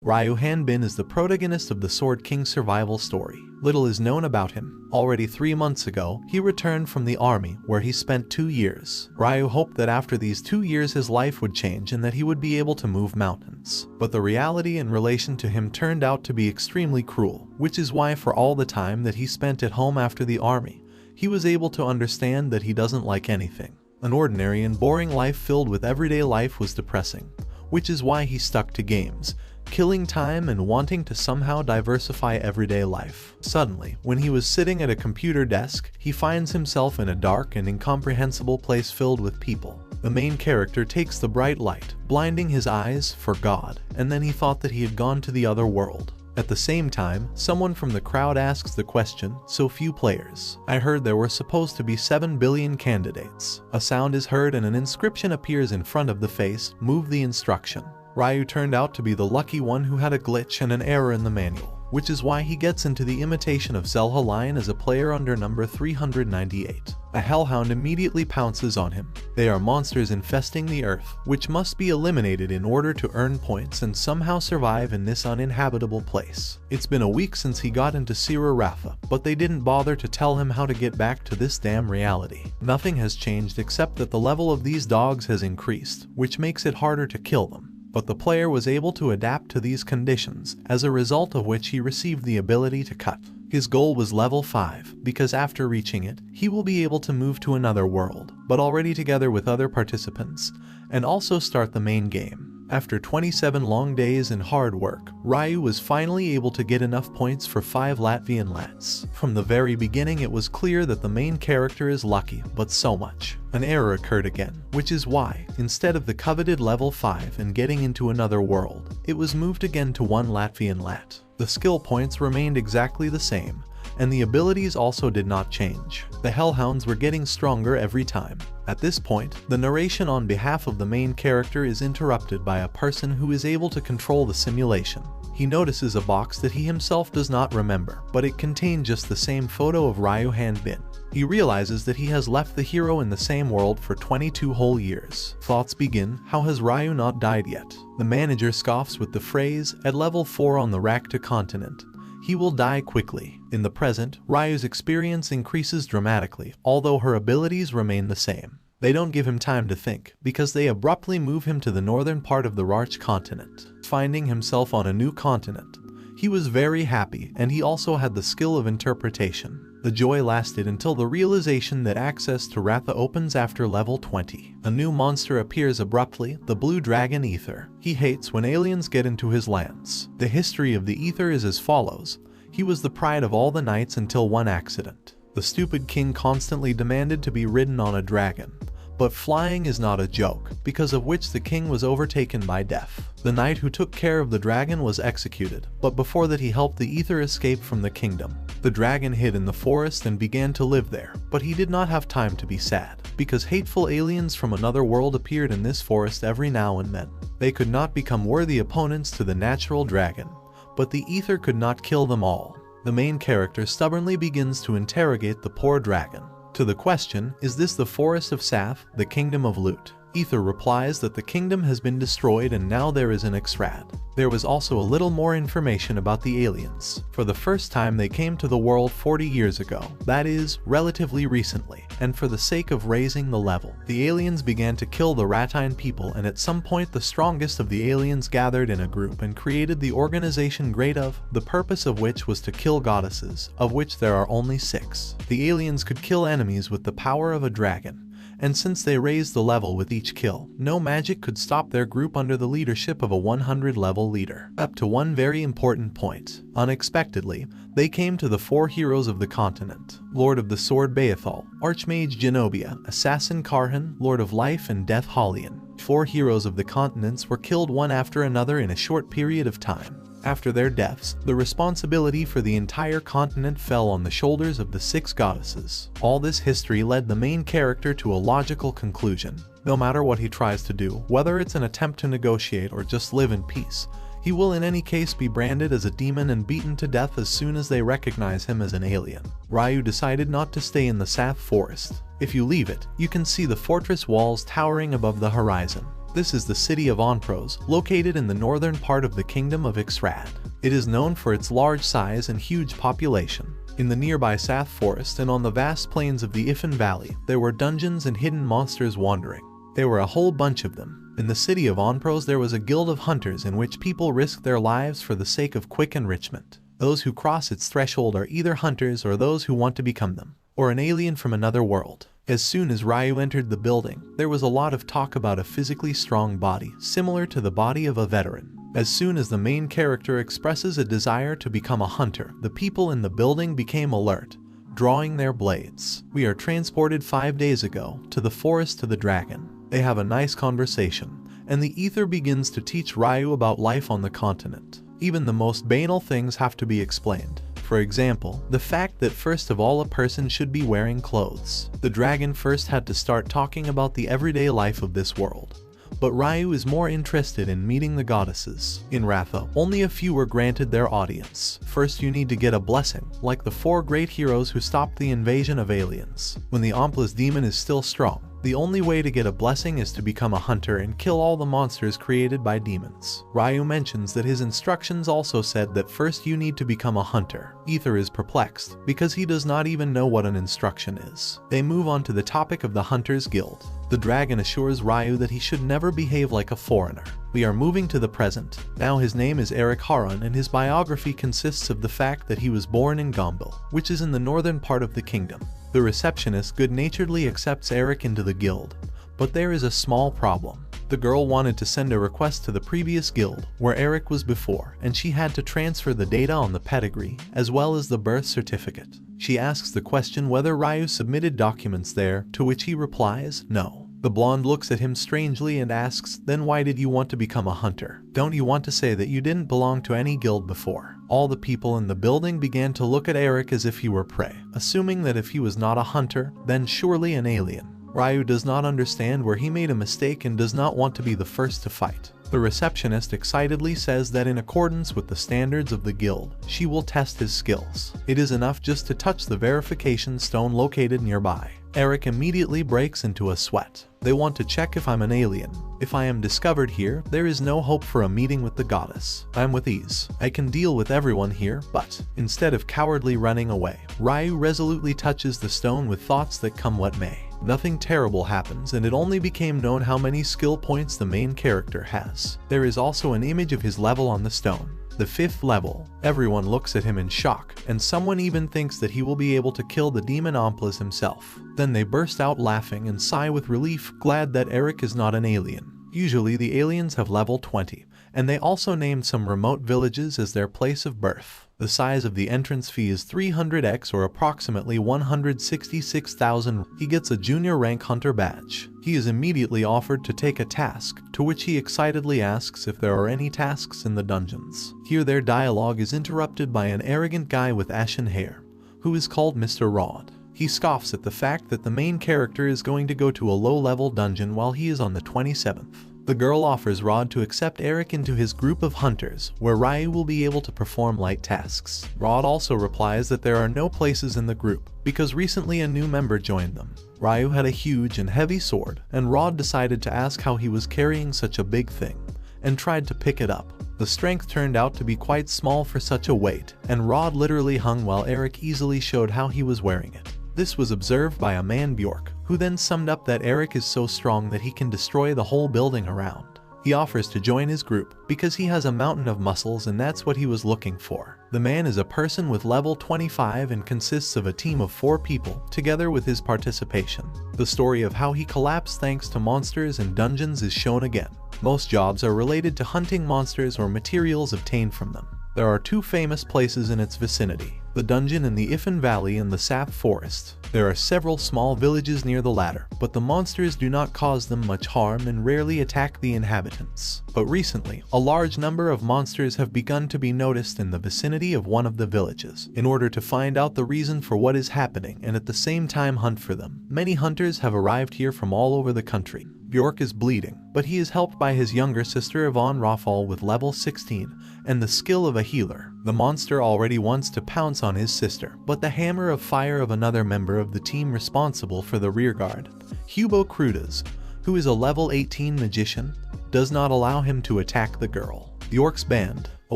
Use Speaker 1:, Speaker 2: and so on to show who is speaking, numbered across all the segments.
Speaker 1: Ryu Hanbin is the protagonist of the Sword King survival story. Little is known about him. Already 3 months ago, he returned from the army, where he spent 2 years. Ryu hoped that after these 2 years his life would change and that he would be able to move mountains. But the reality in relation to him turned out to be extremely cruel, which is why for all the time that he spent at home after the army, he was able to understand that he doesn't like anything. An ordinary and boring life filled with everyday life was depressing, which is why he stuck to games, killing time and wanting to somehow diversify everyday life. Suddenly, when he was sitting at a computer desk, he finds himself in a dark and incomprehensible place filled with people. The main character takes the bright light, blinding his eyes for God, and then he thought that he had gone to the other world. At the same time, someone from the crowd asks the question, "So few players? I heard there were supposed to be 7 billion candidates." A sound is heard and an inscription appears in front of the face, "Move the instruction." Ryu turned out to be the lucky one who had a glitch and an error in the manual, which is why he gets into the Imitation of Zelha line as a player under number 398. A hellhound immediately pounces on him. They are monsters infesting the earth, which must be eliminated in order to earn points and somehow survive in this uninhabitable place. It's been a week since he got into Sira Ratha, but they didn't bother to tell him how to get back to this damn reality. Nothing has changed except that the level of these dogs has increased, which makes it harder to kill them. But the player was able to adapt to these conditions, as a result of which he received the ability to cut. His goal was level 5, because after reaching it, he will be able to move to another world, but already together with other participants, and also start the main game. After 27 long days and hard work, Ryu was finally able to get enough points for 5 Latvian lats. From the very beginning it was clear that the main character is lucky, but so much. An error occurred again, which is why, instead of the coveted level 5 and getting into another world, it was moved again to 1 Latvian lat. The skill points remained exactly the same, and the abilities also did not change. The hellhounds were getting stronger every time. At this point, the narration on behalf of the main character is interrupted by a person who is able to control the simulation. He notices a box that he himself does not remember, but it contained just the same photo of Ryu Hanbin. He realizes that he has left the hero in the same world for 22 whole years. Thoughts begin, how has Ryu not died yet? The manager scoffs with the phrase, "At level 4 on the Rakta continent, he will die quickly." In the present, Ryu's experience increases dramatically, although her abilities remain the same. They don't give him time to think, because they abruptly move him to the northern part of the Rarch continent. Finding himself on a new continent, he was very happy, and he also had the skill of interpretation. The joy lasted until the realization that access to Ratha opens after level 20. A new monster appears abruptly, the blue dragon Ether. He hates when aliens get into his lands. The history of the Ether is as follows. He was the pride of all the knights until one accident. The stupid king constantly demanded to be ridden on a dragon. But flying is not a joke, because of which the king was overtaken by death. The knight who took care of the dragon was executed, but before that he helped the Ether escape from the kingdom. The dragon hid in the forest and began to live there, but he did not have time to be sad, because hateful aliens from another world appeared in this forest every now and then. They could not become worthy opponents to the natural dragon, but the Ether could not kill them all. The main character stubbornly begins to interrogate the poor dragon. To the question, is this the Forest of Saf, the Kingdom of Loot? Ether replies that the kingdom has been destroyed and now there is an Exrad. There was also a little more information about the aliens. For the first time they came to the world 40 years ago, that is, relatively recently, and for the sake of raising the level, the aliens began to kill the Ratine people, and at some point the strongest of the aliens gathered in a group and created the organization Great Of, the purpose of which was to kill goddesses, of which there are only 6. The aliens could kill enemies with the power of a dragon. And since they raised the level with each kill, no magic could stop their group under the leadership of a 100 level leader. Up to one very important point. Unexpectedly, they came to the 4 heroes of the continent. Lord of the Sword Beathal, Archmage Genobia, Assassin Karhan, Lord of Life and Death Halion. 4 heroes of the continents were killed one after another in a short period of time. After their deaths, the responsibility for the entire continent fell on the shoulders of the 6 goddesses. All this history led the main character to a logical conclusion. No matter what he tries to do, whether it's an attempt to negotiate or just live in peace, he will in any case be branded as a demon and beaten to death as soon as they recognize him as an alien. Ryu decided not to stay in the Saf forest. If you leave it, you can see the fortress walls towering above the horizon. This is the city of Onpros, located in the northern part of the kingdom of Ixrad. It is known for its large size and huge population. In the nearby Sath Forest and on the vast plains of the Ifan Valley, there were dungeons and hidden monsters wandering. There were a whole bunch of them. In the city of Onpros there was a guild of hunters in which people risked their lives for the sake of quick enrichment. Those who cross its threshold are either hunters or those who want to become them, or an alien from another world. As soon as Ryu entered the building, there was a lot of talk about a physically strong body, similar to the body of a veteran. As soon as the main character expresses a desire to become a hunter, the people in the building became alert, drawing their blades. We are transported 5 days ago to the forest to the dragon. They have a nice conversation, and the ether begins to teach Ryu about life on the continent. Even the most banal things have to be explained. For example, the fact that first of all a person should be wearing clothes. The dragon first had to start talking about the everyday life of this world. But Ryu is more interested in meeting the goddesses. In Ratha, only a few were granted their audience. First you need to get a blessing, like the 4 great heroes who stopped the invasion of aliens. When the Omplus demon is still strong, the only way to get a blessing is to become a hunter and kill all the monsters created by demons. Ryu mentions that his instructions also said that first you need to become a hunter. Ether is perplexed, because he does not even know what an instruction is. They move on to the topic of the Hunters Guild. The dragon assures Ryu that he should never behave like a foreigner. We are moving to the present. Now his name is Eric Harun and his biography consists of the fact that he was born in Gombil, which is in the northern part of the kingdom. The receptionist good-naturedly accepts Eric into the guild, but there is a small problem. The girl wanted to send a request to the previous guild, where Eric was before, and she had to transfer the data on the pedigree, as well as the birth certificate. She asks the question whether Ryu submitted documents there, to which he replies, no. The blonde looks at him strangely and asks, then why did you want to become a hunter? Don't you want to say that you didn't belong to any guild before? All the people in the building began to look at Eric as if he were prey, assuming that if he was not a hunter, then surely an alien. Ryu does not understand where he made a mistake and does not want to be the first to fight. The receptionist excitedly says that in accordance with the standards of the guild, she will test his skills. It is enough just to touch the verification stone located nearby. Eric immediately breaks into a sweat. They want to check if I'm an alien. If I am discovered here, there is no hope for a meeting with the goddess. I'm with ease. I can deal with everyone here, but instead of cowardly running away, Ryu resolutely touches the stone with thoughts that come what may. Nothing terrible happens, and it only became known how many skill points the main character has. There is also an image of his level on the stone. The 5th level. Everyone looks at him in shock, and someone even thinks that he will be able to kill the demon Omplus himself. Then they burst out laughing and sigh with relief, glad that Eric is not an alien. Usually the aliens have level 20, and they also named some remote villages as their place of birth. The size of the entrance fee is 300x or approximately 166,000. He gets a junior rank hunter badge. He is immediately offered to take a task, to which he excitedly asks if there are any tasks in the dungeons. Here their dialogue is interrupted by an arrogant guy with ashen hair, who is called Mr. Rod. He scoffs at the fact that the main character is going to go to a low-level dungeon while he is on the 27th. The girl offers Rod to accept Eric into his group of hunters, where Ryu will be able to perform light tasks. Rod also replies that there are no places in the group, because recently a new member joined them. Ryu had a huge and heavy sword, and Rod decided to ask how he was carrying such a big thing, and tried to pick it up. The strength turned out to be quite small for such a weight, and Rod literally hung while Eric easily showed how he was wearing it. This was observed by a man Bjork, who then summed up that Eric is so strong that he can destroy the whole building around. He offers to join his group because he has a mountain of muscles and that's what he was looking for. The man is a person with level 25 and consists of a team of 4 people, together with his participation. The story of how he collapsed thanks to monsters and dungeons is shown again. Most jobs are related to hunting monsters or materials obtained from them. There are 2 famous places in its vicinity, the dungeon in the Ifan Valley and the Sath Forest. There are several small villages near the latter, but the monsters do not cause them much harm and rarely attack the inhabitants. But recently, a large number of monsters have begun to be noticed in the vicinity of one of the villages. In order to find out the reason for what is happening and at the same time hunt for them, many hunters have arrived here from all over the country. Bjork is bleeding, but he is helped by his younger sister Yvonne Raffal with level 16 and the skill of a healer. The monster already wants to pounce on his sister, but the hammer of fire of another member of the team responsible for the rearguard, Hugo Crudas, who is a level 18 magician, does not allow him to attack the girl. York's band, a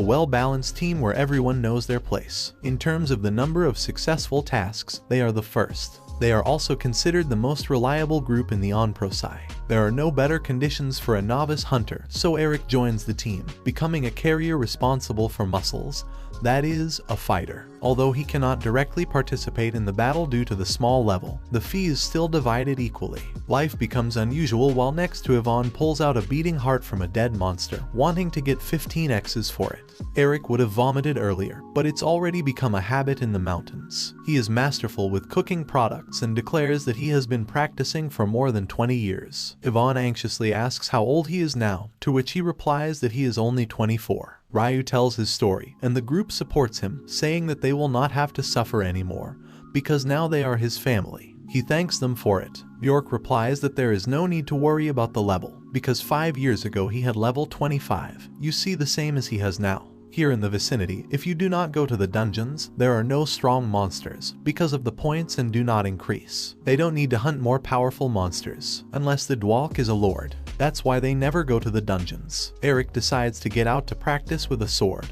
Speaker 1: well-balanced team where everyone knows their place. In terms of the number of successful tasks, they are the first. They are also considered the most reliable group in the OnPro side. There are no better conditions for a novice hunter, so Eric joins the team, becoming a carrier responsible for muscles, that is, a fighter. Although he cannot directly participate in the battle due to the small level, the fee is still divided equally. Life becomes unusual while next to Yvonne pulls out a beating heart from a dead monster, wanting to get 15 X's for it. Eric would have vomited earlier, but it's already become a habit in the mountains. He is masterful with cooking products and declares that he has been practicing for more than 20 years. Yvonne anxiously asks how old he is now, to which he replies that he is only 24. Ryu tells his story, and the group supports him, saying that they will not have to suffer anymore, because now they are his family. He thanks them for it. York replies that there is no need to worry about the level, because 5 years ago he had level 25. You see, the same as he has now. Here in the vicinity, if you do not go to the dungeons, there are no strong monsters, because of the points and do not increase. They don't need to hunt more powerful monsters, unless the Dwalk is a lord. That's why they never go to the dungeons. Eric decides to get out to practice with a sword.